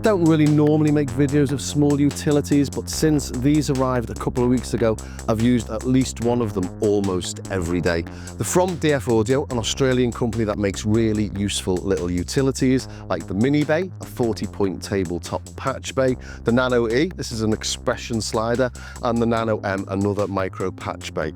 don't really normally make videos of small utilities, but since these arrived a couple of weeks ago, I've used at least one of them almost every day. They're from DF Audio, an Australian company that makes really useful little utilities, like the Mini Bay, a 40-point tabletop patch bay, the Nano E, this is an expression slider, and the Nano M, another micro patch bay.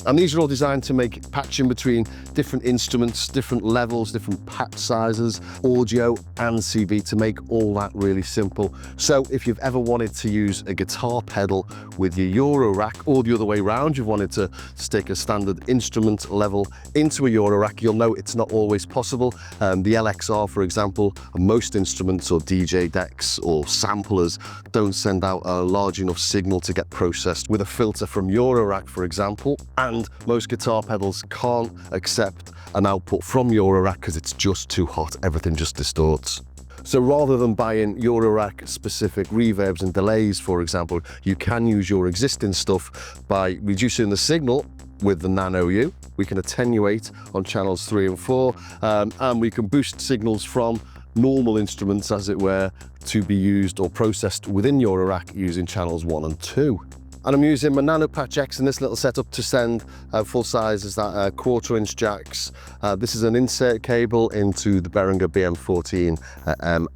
And these are all designed to make patching between different instruments, different levels, different patch sizes, audio and CV, to make all that really simple. So if you've ever wanted to use a guitar pedal with your Eurorack, or the other way around, you've wanted to stick a standard instrument level into a Eurorack, you'll know it's not always possible. The LXR, for example, most instruments or DJ decks or samplers don't send out a large enough signal to get processed with a filter from Eurorack, for example. And most guitar pedals can't accept an output from Eurorack because it's just too hot, everything just distorts. So rather than buying Eurorack specific reverbs and delays, for example, you can use your existing stuff by reducing the signal with the Nano U. We can attenuate on channels 3 and 4, and we can boost signals from normal instruments, as it were, to be used or processed within Eurorack using channels 1 and 2. And I'm using my Nanopatch X in this little setup to send full size is that 1/4-inch jacks. This is an insert cable into the Behringer BM14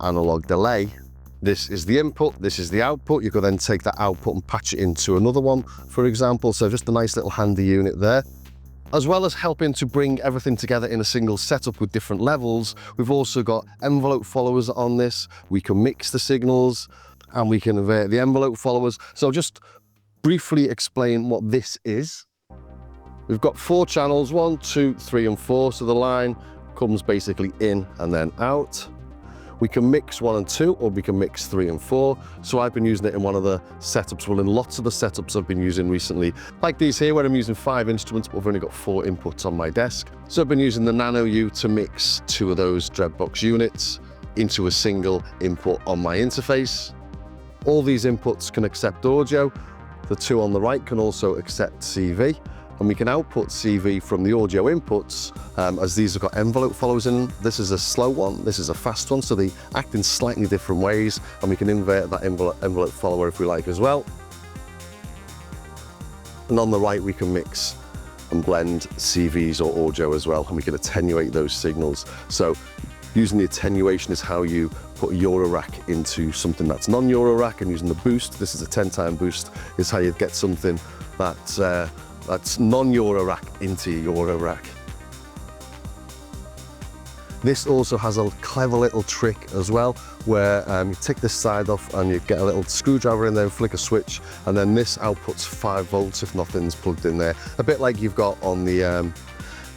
analog delay. This is the input, this is the output. You could then take that output and patch it into another one, for example. So just a nice little handy unit there. As well as helping to bring everything together in a single setup with different levels, we've also got envelope followers on this. We can mix the signals and we can invert the envelope followers. So just briefly explain what this is. We've got 4 channels, 1, 2, 3, and 4. So the line comes basically in and then out. We can mix 1 and 2, or we can mix 3 and 4. So I've been using it in one of the setups, well, in lots of the setups I've been using recently, like these here, where I'm using 5 instruments, but I've only got 4 inputs on my desk. So I've been using the Nano U to mix 2 of those Dreadbox units into a single input on my interface. All these inputs can accept audio. The 2 on the right can also accept CV, and we can output CV from the audio inputs, as these have got envelope followers in. This is a slow one, this is a fast one, so they act in slightly different ways, and we can invert that envelope follower if we like as well. And on the right we can mix and blend CVs or audio as well, and we can attenuate those signals. So using the attenuation is how you put a Eurorack into something that's non-Eurorack, and using the boost, this is a 10-time boost, is how you'd get something that's non-Eurorack into Eurorack. This also has a clever little trick as well, where you take this side off and you get a little screwdriver in there and flick a switch, and then this outputs 5 volts if nothing's plugged in there. A bit like you've got on the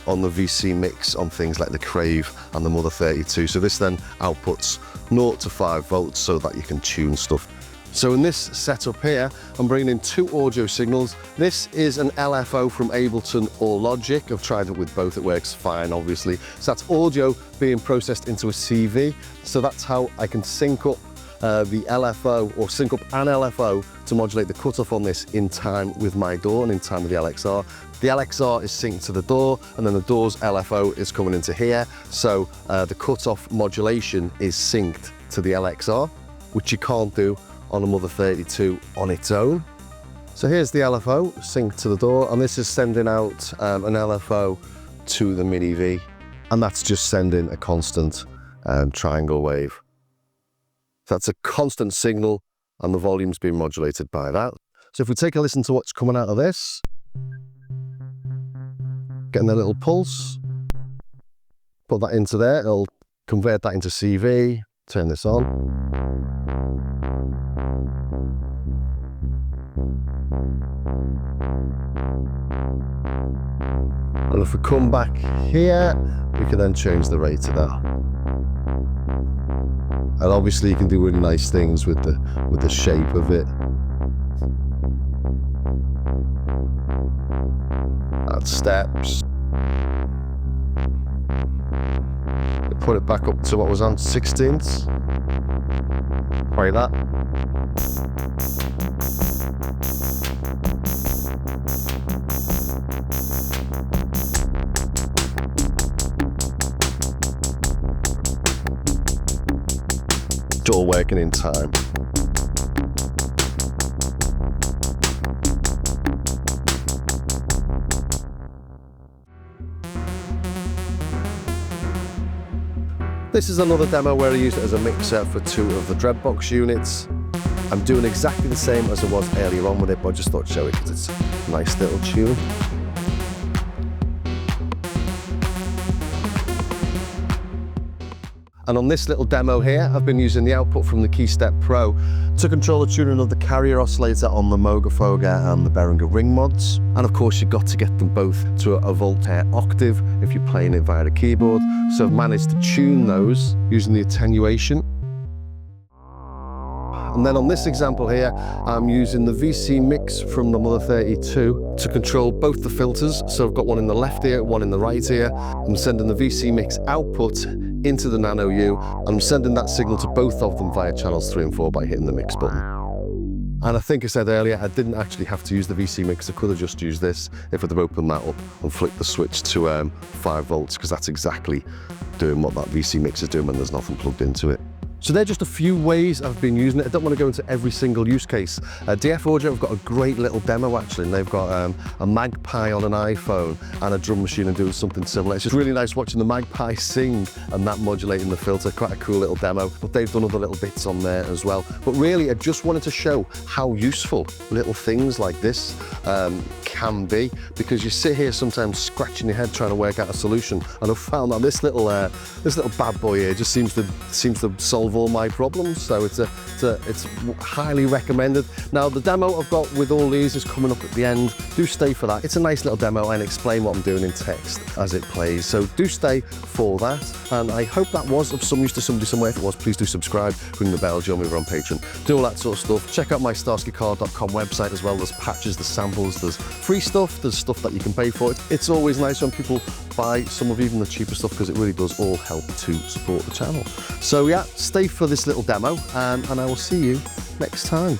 VC mix on things like the Crave and the Mother 32. So this then outputs 0 to 5 volts so that you can tune stuff. So in this setup here, I'm bringing in 2 audio signals. This is an LFO from Ableton or Logic. I've tried it with both, it works fine, obviously. So that's audio being processed into a CV. So that's how I can sync up the LFO, or sync up an LFO to modulate the cutoff on this in time with my DAW and in time with the LXR. The LXR is synced to the DAW, and then the DAW's LFO is coming into here. So the cutoff modulation is synced to the LXR, which you can't do on a Mother 32 on its own. So here's the LFO synced to the DAW, and this is sending out an LFO to the Mini V, and that's just sending a constant triangle wave. So that's a constant signal, and the volume's being modulated by that. So if we take a listen to what's coming out of this, getting a little pulse, put that into there, it'll convert that into CV, turn this on. And if we come back here, we can then change the rate of that. And obviously you can do really nice things with the shape of it. Add steps. Put it back up to what was on 16ths. Try that. It's all working in time. This is another demo where I used it as a mixer for 2 of the Dreadbox units. I'm doing exactly the same as I was earlier on with it, but I just thought I'd show it because it's a nice little tune. And on this little demo here, I've been using the output from the KeyStep Pro to control the tuning of the carrier oscillator on the Moga and the Behringer ring mods. And of course, you've got to get them both to a Voltaire octave if you're playing it via a keyboard. So I've managed to tune those using the attenuation. And then on this example here, I'm using the VC mix from the Mother 32 to control both the filters. So I've got one in the left ear, one in the right ear. I'm sending the VC mix output into the Nano U, and I'm sending that signal to both of them via channels 3 and 4 by hitting the mix button. And I think I said earlier, I didn't actually have to use the VC mix. I could have just used this if I'd have opened that up and flicked the switch to 5 volts, because that's exactly doing what that VC mix is doing when there's nothing plugged into it. So they're just a few ways I've been using it. I don't want to go into every single use case. DF Audio have got a great little demo actually, and they've got a Magpie on an iPhone and a drum machine and doing something similar. It's just really nice watching the Magpie sing and that modulating the filter. Quite a cool little demo, but they've done other little bits on there as well. But really, I just wanted to show how useful little things like this can be, because you sit here sometimes scratching your head trying to work out a solution, and I've found that this little bad boy here just seems to solve all my problems. So it's highly recommended. Now the demo I've got with all these is coming up at the end. Do stay for that. It's a nice little demo and explain what I'm doing in text as it plays. So do stay for that. And I hope that was of some use to somebody somewhere. If it was, please do subscribe, ring the bell, join me over on Patreon, do all that sort of stuff. Check out my starskycarr.com website as well. There's patches, there's samples, there's free stuff, there's stuff that you can pay for. It's always nice when people buy some of even the cheaper stuff, because it really does all help to support the channel. So yeah, stay for this little demo, and I will see you next time.